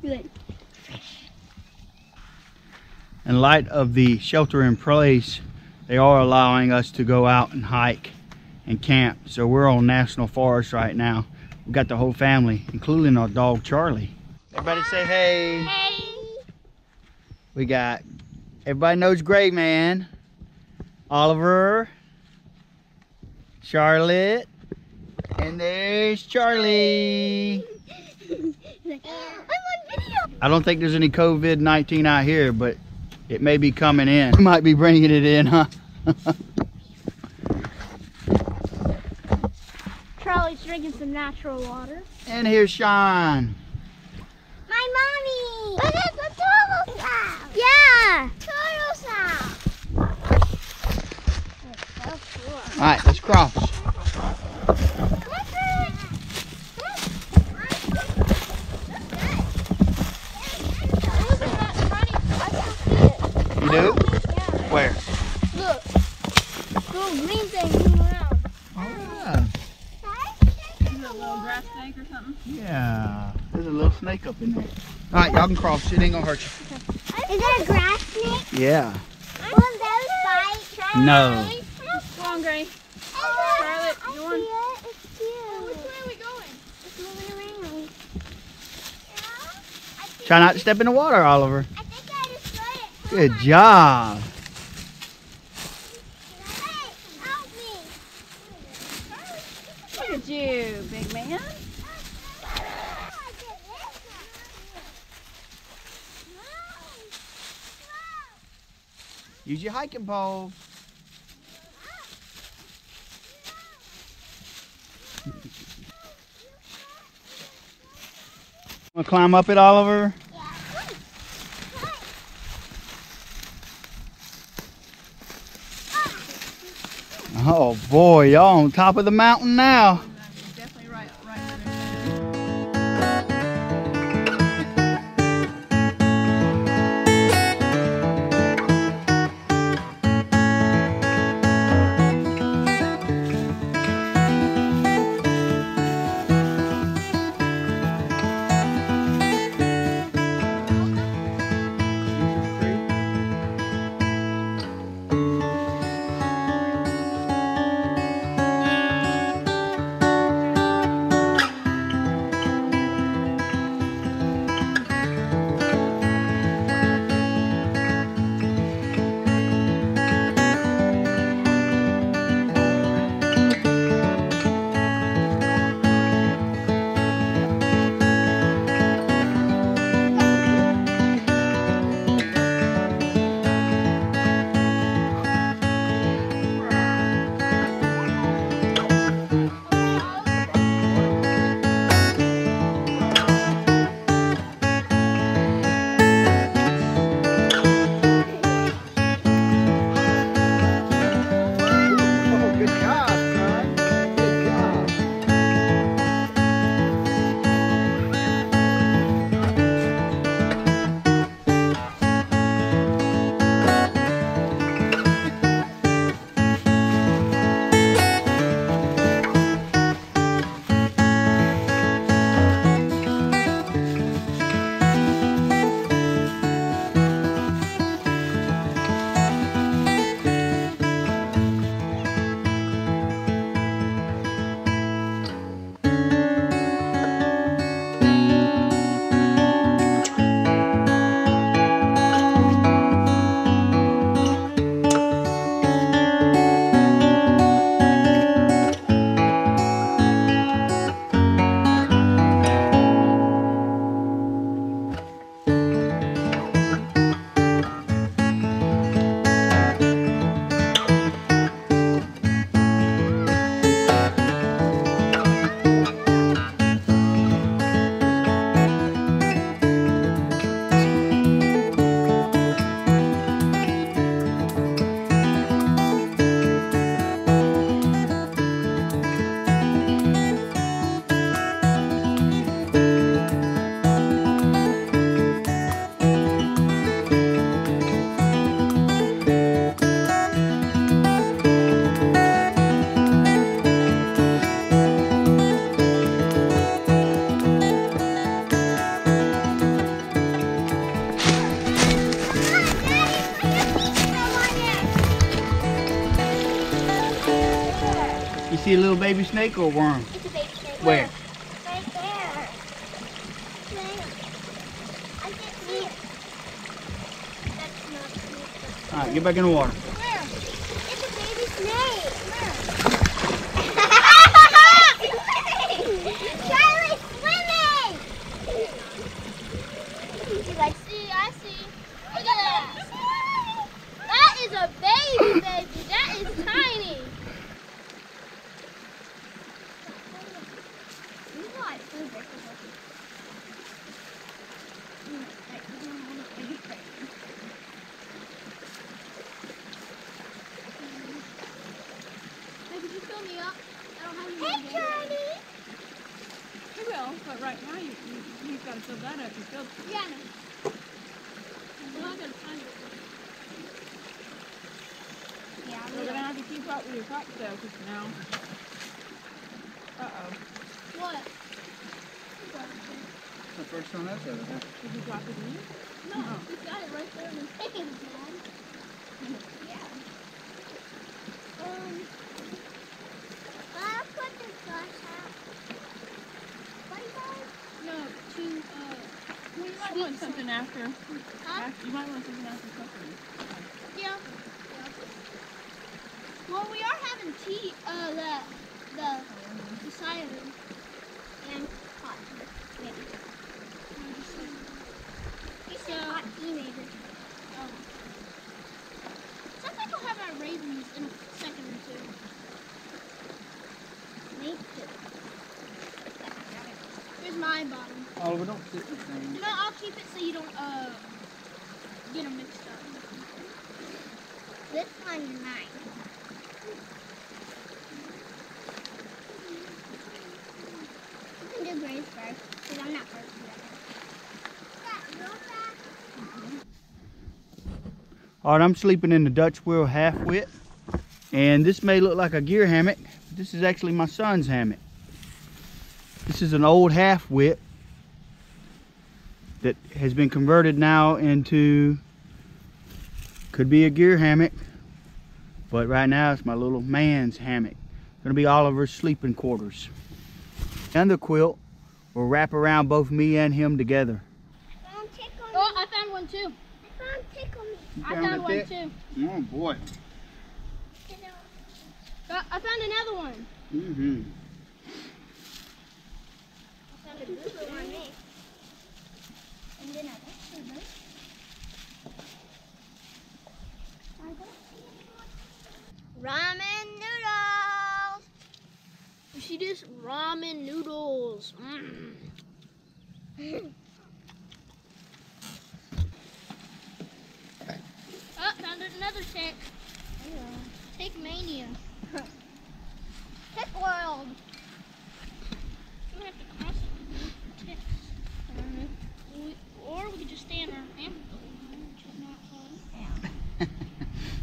Good. In light of the shelter in place, they are allowing us to go out and hike and camp. So we're on National Forest right now. We got the whole family, including our dog Charlie. Everybody say hey. Hey. We got, everybody knows Gray Man, Oliver, Charlotte, and there's Charlie. I'm on video. I don't think there's any COVID-19 out here, but it may be coming in. We might be bringing it in, huh? Charlie's drinking some natural water. And here's Sean. My mommy. But it's a turtle sound. Yeah. Turtle sound. It's so cool. All right, let's cross. You do? Yeah. Where? Look. Little green thing moving around. Oh, yeah. Is it a little grass snake or something? Yeah. There's a little snake up in there. All right, y'all can cross. It ain't gonna hurt you. Is that a grass snake? Yeah. Will those bite? No. Go on, Gray. Charlotte, you want- It's cute. Which way are we going? It's moving around. Try not to step in the water, Oliver. I think I just got it. Good job. Hey, help me. Look at you, big man. Use your hiking pole. Want to climb up it, Oliver? Oh boy, y'all on top of the mountain now. Definitely right there. see a little baby snake or a worm? It's a baby snake. Where? Right there. There. I can see it. That's not snake. All right, get back in the water. Where? It's a baby snake. Where? Charlie's swimming! I see. Look at that. That is a baby. That is tiny. Hey, could you fill me up? I don't have any Hey, more Charlie. You will, but right now you've got to fill that up. You filled it. Yeah, I know. Well, I got to find it. Yeah, We're going to have to keep up with your crop sale because now. Uh-oh. What? The first time I've ever done. Did you drop it in? No, you got it right there in the hands, Mom. Yeah. I'll put the brush out. What guys? No, well, you might want something after. Huh? You might want something after cooking. Yeah. Well, we are having tea, the cider and hot tea, maybe. You said hot tea, maybe. Oh. Sometimes we'll have our raisins in a second or two. Me too. Here's my bottom. Oliver, don't sit the same. No, I'll keep it so you don't, get them mixed up. This one's mine. You can do Grace first, because I'm not first today. Is that real fast? All right, I'm sleeping in the Dutchware half-wit, and this may look like a gear hammock. This is actually my son's hammock. This is an old half-wit that has been converted now into, could be a gear hammock, but right now it's my little man's hammock. Gonna be Oliver's sleeping quarters. And the quilt will wrap around both me and him together. Don't tickle me. Oh, I found one too. I found tickle me. I found one too. Oh boy. I found another one. Mm-hmm. I found a blue one, me. And then ramen noodles. She does ramen noodles. Oh, found another tick. Tick mania. Tick world. We have to cross it with ticks. Or we could just stay in our hammock, which is not fun.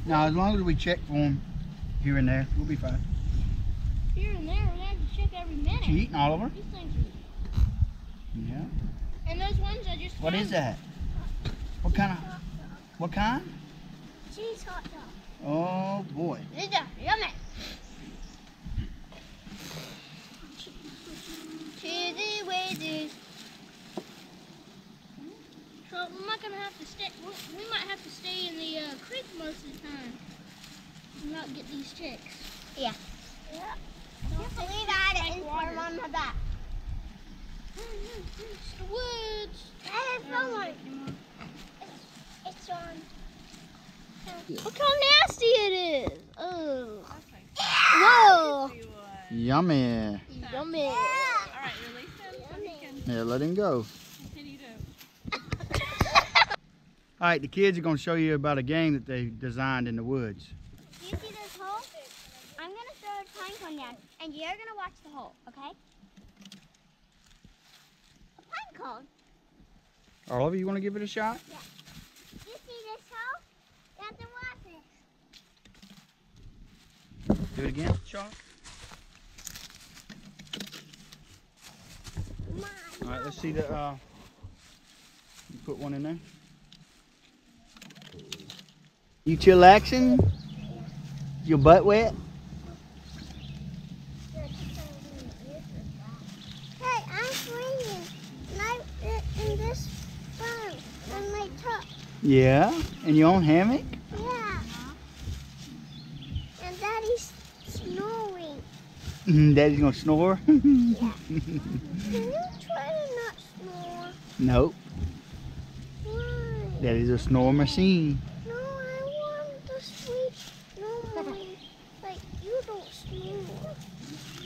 Now, as long as we check for them here and there, we'll be fine. Here and there, we have to check every minute. You eating, Oliver? These things are... Yeah. And those ones I just What found. is that? What kind of? What kind? Cheese hot dog. Oh boy. These are yummy. Cheesy wedges. So we might gonna have to stay. We might have to stay in the creek most of the time and not get these ticks. Yeah. Yeah. Don't believe I had an inchworm on my back. It's the woods. I have someone. It's on. Look how nasty it is. Oh. Whoa. Yummy. Yummy. All right, release him so he can Yeah, let him go. continue to. All right, the kids are going to show you about a game that they designed in the woods. Do you see this hole? I'm going to throw a pine cone down, and you're going to watch the hole, okay? A pine cone. Oliver, you want to give it a shot? Yeah. Do you see this hole? You have to watch it. Do it again, Sean. All right, let's see the, you put one in there. You chillaxing? Your butt wet? my truck. Yeah? And your own hammock? Yeah. And Daddy's snoring. Daddy's gonna snore? Yeah. Can you try to not snore? Nope. Why? Daddy's a snore machine. No, I want to sleep normally. Like you don't snore.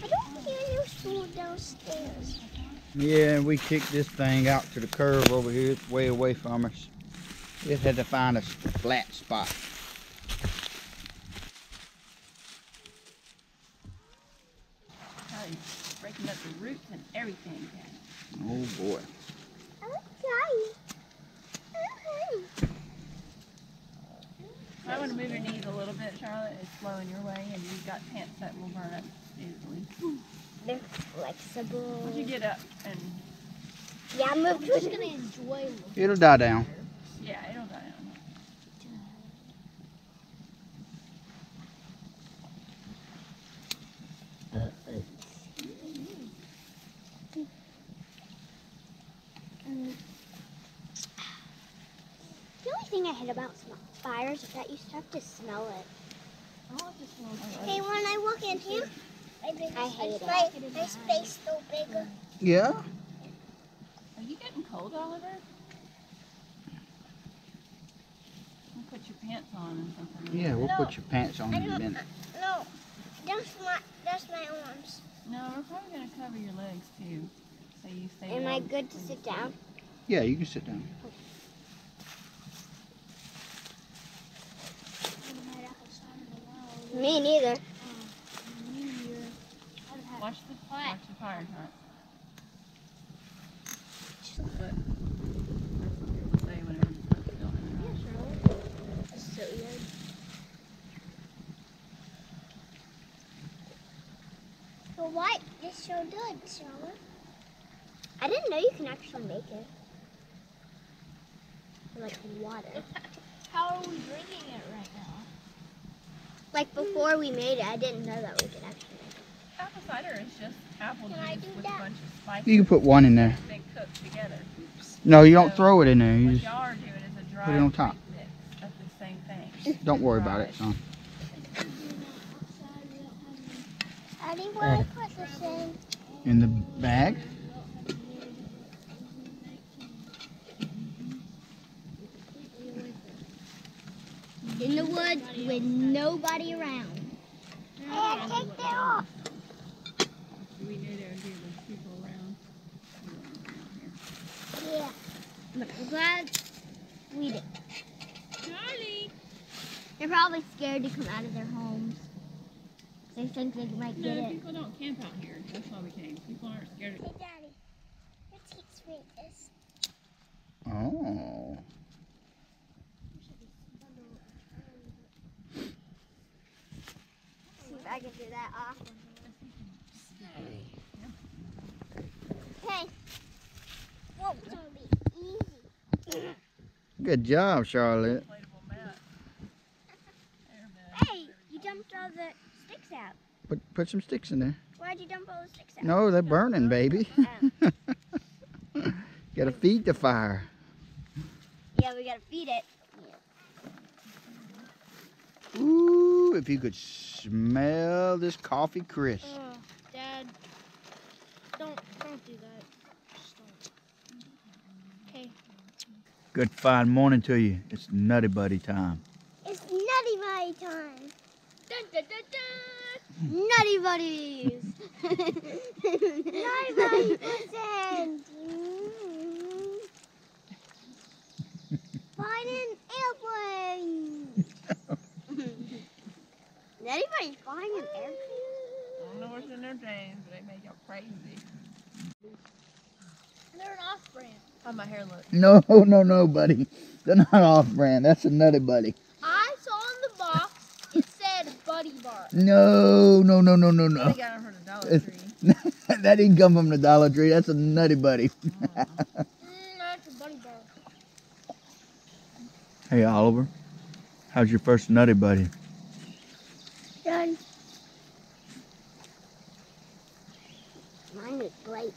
I don't hear you snore downstairs. Yeah, we kicked this thing out to the curb over here. It's way away from us. Just had to find a flat spot. Breaking up the roots and everything. Oh boy. I want to move your knees a little bit, Charlotte. It's flowing your way, and you've got pants that will burn up easily. They're flexible. Once you get up and Yeah, I'm just gonna enjoy them. It'll die down. yeah, it'll die down. The only thing I hate about fires is that you start to smell it. Hey, when I walk in here, I hate it. My space so bigger. Yeah? Are you getting cold, Oliver? We'll put your pants on and something. Yeah, we'll put your pants on in a minute. No, that's my arms. No, we're probably going to cover your legs too. So you stay Am I warm good to when you sit down? Yeah, you can sit down. Me neither. Watch the fire hydrant. But say whenever you put it on the house. That's so weird. Well, what? It's so good, Charlotte. I didn't know you can actually make it. Like water. How are we drinking it right now? Like before we made it, I didn't know that we could actually make it. Apple cider is just apple juice with a bunch of spices. You can put one in there. Been cooked together. No, you don't throw it in there. You What just y'all are doing is a dry put it on top. fruit mix of the same thing. don't worry about it, son. How do you want to put this in? In the bag? In the woods with nobody around. Hey, take that off. We knew there would be people around. Yeah. But I'm glad we did. Charlie! They're probably scared to come out of their homes. They think they might get No, it. people don't camp out here. That's why we came. People aren't scared of Hey, Daddy, your teeth read this. Oh. See if I can do that off. Okay. Whoa, it's gonna be easy. Good job, Charlotte. inflatable mat. Hey, you dumped all the sticks out. Put some sticks in there. Why'd you dump all the sticks out? No, they're burning, baby. Gotta feed the fire. Yeah, we gotta feed it. Ooh, if you could smell this coffee crisp. Dad, don't do that. Just don't. Okay. Good fine morning to you. It's Nutty Buddy time. It's Nutty Buddy time. Dun, dun, dun, dun. Nutty Buddies. Nutty Buddy percent. Find an airplane. Nutty Buddy's flying an airplane. I don't know what's in their brains, but they make y'all crazy. They're an off-brand. How my hair look? No, buddy. They're not off-brand. That's a Nutty Buddy. I saw on the box it said Buddy Bar. No. They got them from the Dollar Tree. That didn't come from the Dollar Tree. That's a Nutty Buddy. That's a Buddy Bar. Hey, Oliver. How's your first Nutty Buddy? Done. Mine is bright.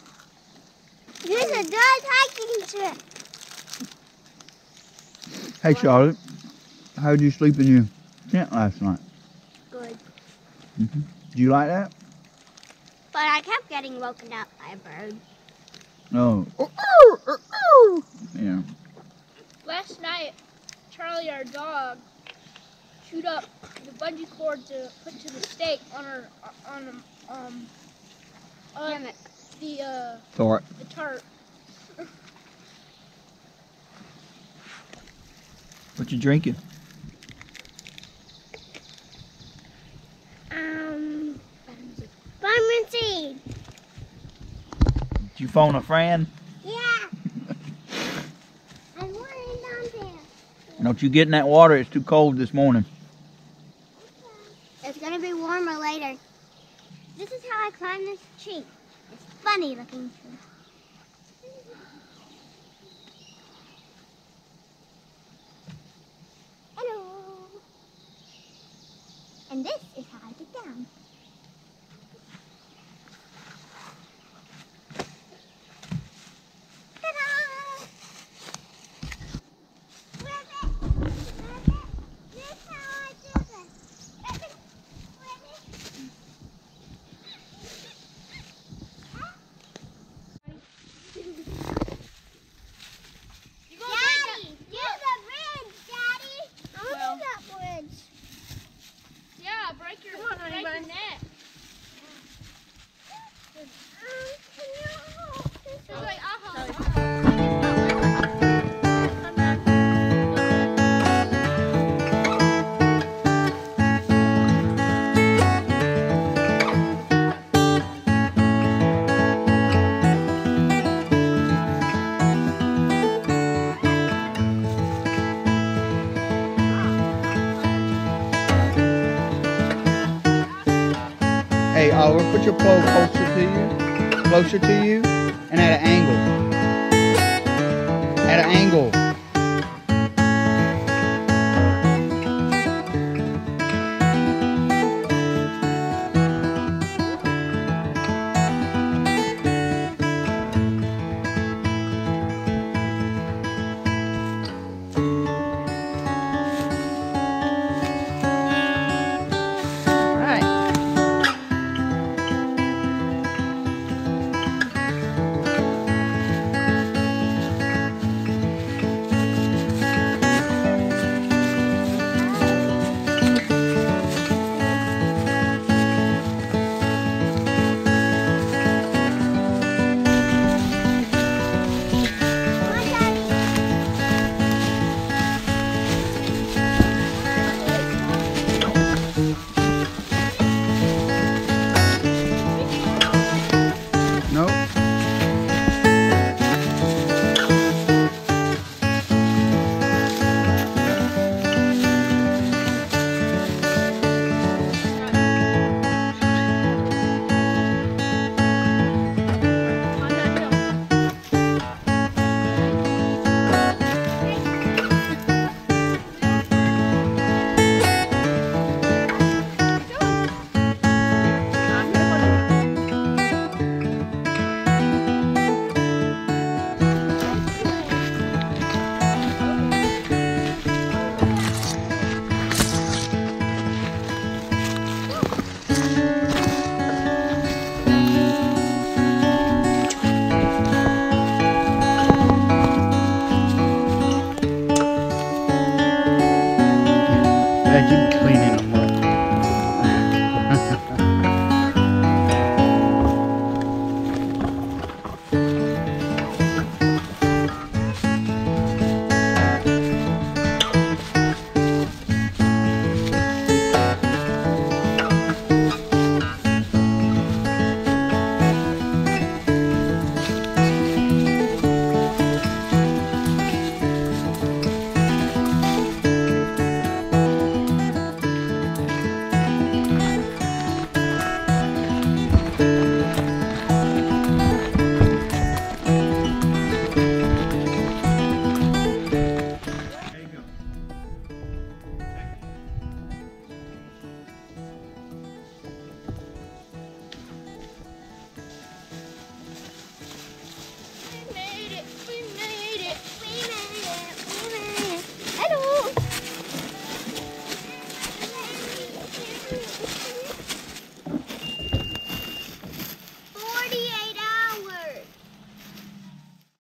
This is a dog hiking trip. Hey Charlotte, how did you sleep in your tent last night? Good. Did you like that? But I kept getting woken up by a bird. No. Yeah. Last night, Charlie, our dog, chewed up the bungee cord to put to the stake on her Hammock. The Tarp. the tarp. What you drinking? Vitamin C. Did you phone a friend? Yeah. I'm lying down there. Don't you get in that water, it's too cold this morning. It's gonna be warmer later. This is how I climb this tree. It's funny looking tree. Hello. And this is how I get down. Ta-da! This is how I do this. Daddy, use the bridge, Daddy. I want that bridge. Yeah, break your neck. It's like, Hey Oliver, put your pole closer to you, and at an angle. At an angle. Glad you clean it.